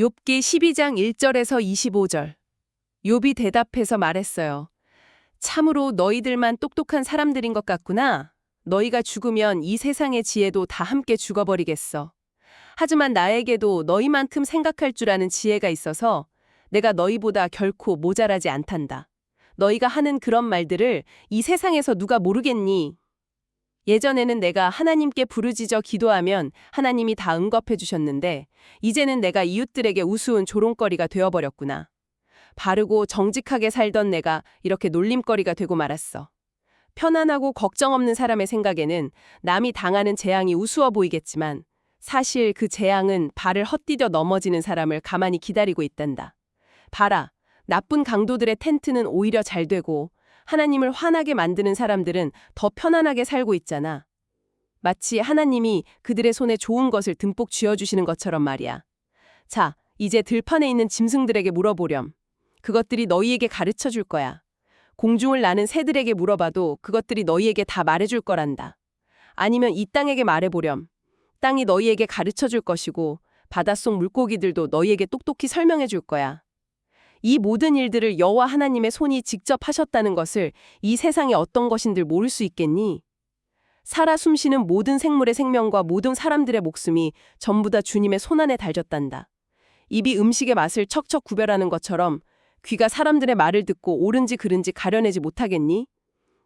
욥기 12장 1절에서 25절. 욥이 대답해서 말했어요. 참으로 너희들만 똑똑한 사람들인 것 같구나. 너희가 죽으면 이 세상의 지혜도 다 함께 죽어버리겠어. 하지만 나에게도 너희만큼 생각할 줄 아는 지혜가 있어서 내가 너희보다 결코 모자라지 않단다. 너희가 하는 그런 말들을 이 세상에서 누가 모르겠니? 예전에는 내가 하나님께 부르짖어 기도하면 하나님이 다 응답해 주셨는데 이제는 내가 이웃들에게 우스운 조롱거리가 되어버렸구나. 바르고 정직하게 살던 내가 이렇게 놀림거리가 되고 말았어. 편안하고 걱정 없는 사람의 생각에는 남이 당하는 재앙이 우스워 보이겠지만 사실 그 재앙은 발을 헛디뎌 넘어지는 사람을 가만히 기다리고 있단다. 봐라, 나쁜 강도들의 텐트는 오히려 잘 되고 하나님을 화나게 만드는 사람들은 더 편안하게 살고 있잖아. 마치 하나님이 그들의 손에 좋은 것을 듬뿍 쥐어주시는 것처럼 말이야. 자, 이제 들판에 있는 짐승들에게 물어보렴. 그것들이 너희에게 가르쳐 줄 거야. 공중을 나는 새들에게 물어봐도 그것들이 너희에게 다 말해줄 거란다. 아니면 이 땅에게 말해보렴. 땅이 너희에게 가르쳐 줄 것이고 바닷속 물고기들도 너희에게 똑똑히 설명해 줄 거야. 이 모든 일들을 여호와 하나님의 손이 직접 하셨다는 것을 이 세상에 어떤 것인들 모를 수 있겠니? 살아 숨쉬는 모든 생물의 생명과 모든 사람들의 목숨이 전부 다 주님의 손안에 달렸단다. 입이 음식의 맛을 척척 구별하는 것처럼 귀가 사람들의 말을 듣고 옳은지 그른지 가려내지 못하겠니?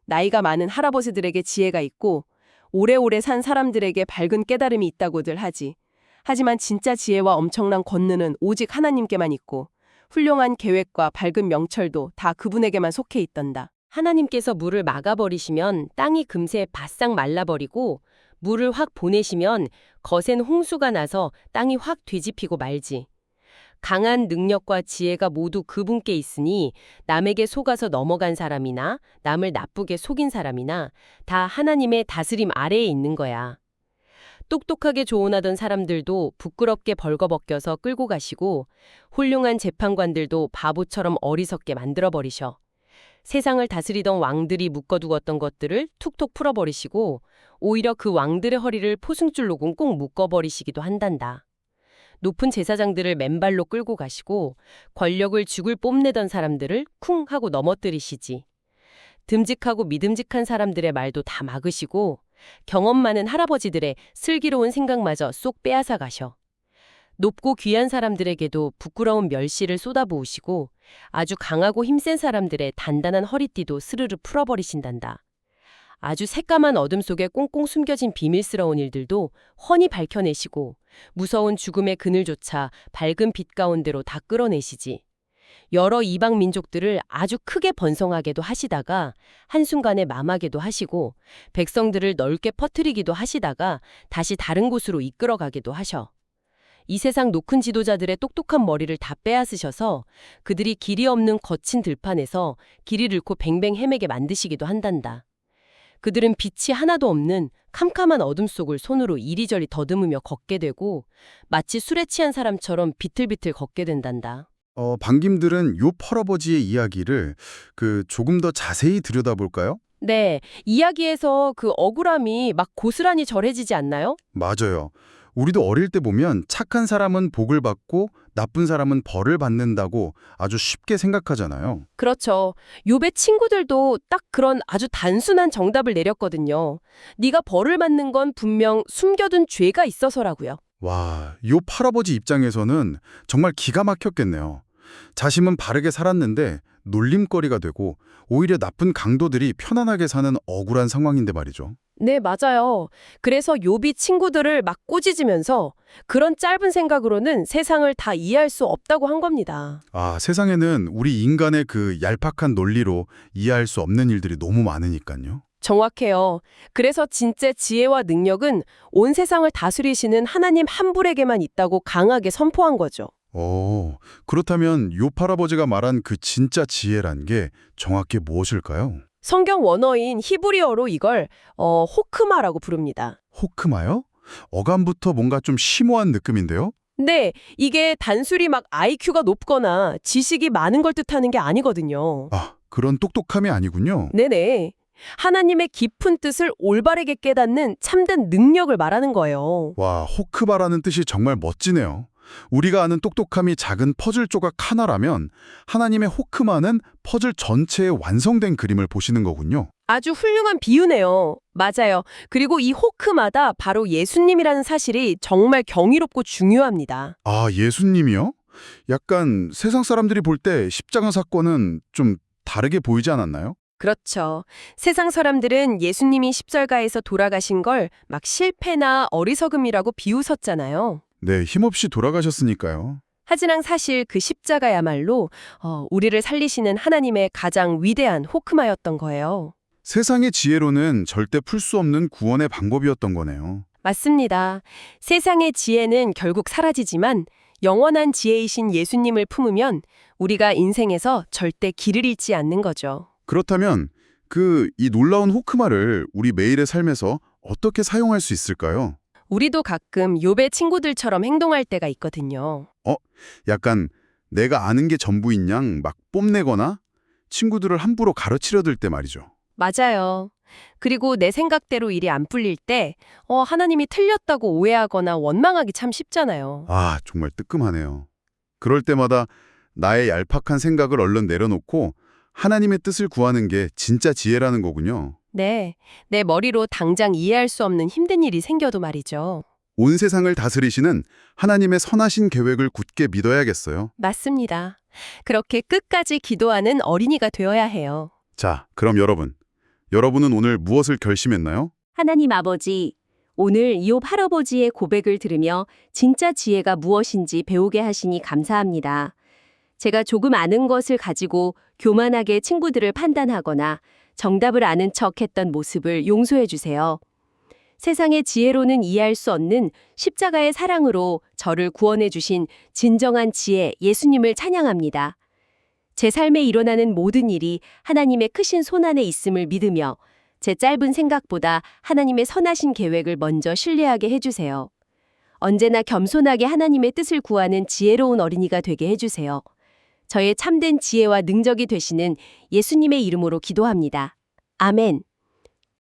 나이가 많은 할아버지들에게 지혜가 있고 오래오래 산 사람들에게 밝은 깨달음이 있다고들 하지. 하지만 진짜 지혜와 엄청난 권능은 오직 하나님께만 있고 훌륭한 계획과 밝은 명철도 다 그분에게만 속해 있단다. 하나님께서 물을 막아버리시면 땅이 금세 바싹 말라버리고 물을 확 보내시면 거센 홍수가 나서 땅이 확 뒤집히고 말지. 강한 능력과 지혜가 모두 그분께 있으니 남에게 속아서 넘어간 사람이나 남을 나쁘게 속인 사람이나 다 하나님의 다스림 아래에 있는 거야. 똑똑하게 조언하던 사람들도 부끄럽게 벌거벗겨서 끌고 가시고 훌륭한 재판관들도 바보처럼 어리석게 만들어버리셔. 세상을 다스리던 왕들이 묶어두었던 것들을 툭툭 풀어버리시고 오히려 그 왕들의 허리를 포승줄로 꽁꽁 묶어버리시기도 한단다. 높은 제사장들을 맨발로 끌고 가시고 권력을 죽을 뽐내던 사람들을 쿵 하고 넘어뜨리시지. 듬직하고 믿음직한 사람들의 말도 다 막으시고 경험 많은 할아버지들의 슬기로운 생각마저 쏙 빼앗아 가셔. 높고 귀한 사람들에게도 부끄러운 멸시를 쏟아부으시고 아주 강하고 힘센 사람들의 단단한 허리띠도 스르르 풀어버리신단다. 아주 새까만 어둠 속에 꽁꽁 숨겨진 비밀스러운 일들도 훤히 밝혀내시고 무서운 죽음의 그늘조차 밝은 빛 가운데로 다 끌어내시지. 여러 이방 민족들을 아주 크게 번성하게도 하시다가 한순간에 망하게도 하시고 백성들을 넓게 퍼뜨리기도 하시다가 다시 다른 곳으로 이끌어가기도 하셔. 이 세상 높은 지도자들의 똑똑한 머리를 다 빼앗으셔서 그들이 길이 없는 거친 들판에서 길을 잃고 뱅뱅 헤매게 만드시기도 한단다. 그들은 빛이 하나도 없는 캄캄한 어둠 속을 손으로 이리저리 더듬으며 걷게 되고 마치 술에 취한 사람처럼 비틀비틀 걷게 된단다. 방김들은 요 할아버지의 이야기를 조금 더 자세히 들여다볼까요? 네, 이야기에서 그 억울함이 막 고스란히 절해지지 않나요? 맞아요. 우리도 어릴 때 보면 착한 사람은 복을 받고 나쁜 사람은 벌을 받는다고 아주 쉽게 생각하잖아요. 그렇죠. 욥의 친구들도 딱 그런 아주 단순한 정답을 내렸거든요. 네가 벌을 받는 건 분명 숨겨둔 죄가 있어서라고요. 와, 요 할아버지 입장에서는 정말 기가 막혔겠네요. 자신은 바르게 살았는데 놀림거리가 되고 오히려 나쁜 강도들이 편안하게 사는 억울한 상황인데 말이죠. 네, 맞아요. 그래서 욥이 친구들을 막 꾸짖으면서 그런 짧은 생각으로는 세상을 다 이해할 수 없다고 한 겁니다. 아, 세상에는 우리 인간의 그 얄팍한 논리로 이해할 수 없는 일들이 너무 많으니까요. 정확해요. 그래서 진짜 지혜와 능력은 온 세상을 다스리시는 하나님 한 분에게만 있다고 강하게 선포한 거죠. 그렇다면 요 할아버지가 말한 그 진짜 지혜란 게 정확히 무엇일까요? 성경 원어인 히브리어로 이걸 호크마라고 부릅니다. 호크마요? 어감부터 뭔가 좀 심오한 느낌인데요? 네, 이게 단순히 막 IQ가 높거나 지식이 많은 걸 뜻하는 게 아니거든요. 아, 그런 똑똑함이 아니군요. 네네. 하나님의 깊은 뜻을 올바르게 깨닫는 참된 능력을 말하는 거예요. 와, 호크바라는 뜻이 정말 멋지네요. 우리가 아는 똑똑함이 작은 퍼즐 조각 하나라면 하나님의 호크마는 퍼즐 전체의 완성된 그림을 보시는 거군요. 아주 훌륭한 비유네요. 맞아요. 그리고 이 호크마다 바로 예수님이라는 사실이 정말 경이롭고 중요합니다. 아, 예수님이요? 약간 세상 사람들이 볼 때 십자가 사건은 좀 다르게 보이지 않았나요? 그렇죠. 세상 사람들은 예수님이 십자가에서 돌아가신 걸 막 실패나 어리석음이라고 비웃었잖아요. 네, 힘없이 돌아가셨으니까요. 하지만 사실 그 십자가야말로 우리를 살리시는 하나님의 가장 위대한 호크마였던 거예요. 세상의 지혜로는 절대 풀 수 없는 구원의 방법이었던 거네요. 맞습니다. 세상의 지혜는 결국 사라지지만 영원한 지혜이신 예수님을 품으면 우리가 인생에서 절대 길을 잃지 않는 거죠. 그렇다면 이 놀라운 호크마를 우리 매일의 삶에서 어떻게 사용할 수 있을까요? 우리도 가끔 욥의 친구들처럼 행동할 때가 있거든요. 약간 내가 아는 게 전부인 양 막 뽐내거나 친구들을 함부로 가르치려 들 때 말이죠. 맞아요. 그리고 내 생각대로 일이 안 풀릴 때 하나님이 틀렸다고 오해하거나 원망하기 참 쉽잖아요. 아, 정말 뜨끔하네요. 그럴 때마다 나의 얄팍한 생각을 얼른 내려놓고 하나님의 뜻을 구하는 게 진짜 지혜라는 거군요. 네, 내 머리로 당장 이해할 수 없는 힘든 일이 생겨도 말이죠. 온 세상을 다스리시는 하나님의 선하신 계획을 굳게 믿어야겠어요. 맞습니다. 그렇게 끝까지 기도하는 어린이가 되어야 해요. 자, 그럼 여러분은 오늘 무엇을 결심했나요? 하나님 아버지, 오늘 이욥 할아버지의 고백을 들으며 진짜 지혜가 무엇인지 배우게 하시니 감사합니다. 제가 조금 아는 것을 가지고 교만하게 친구들을 판단하거나 정답을 아는 척했던 모습을 용서해 주세요. 세상의 지혜로는 이해할 수 없는 십자가의 사랑으로 저를 구원해 주신 진정한 지혜 예수님을 찬양합니다. 제 삶에 일어나는 모든 일이 하나님의 크신 손안에 있음을 믿으며 제 짧은 생각보다 하나님의 선하신 계획을 먼저 신뢰하게 해주세요. 언제나 겸손하게 하나님의 뜻을 구하는 지혜로운 어린이가 되게 해주세요. 저의 참된 지혜와 능력이 되시는 예수님의 이름으로 기도합니다. 아멘.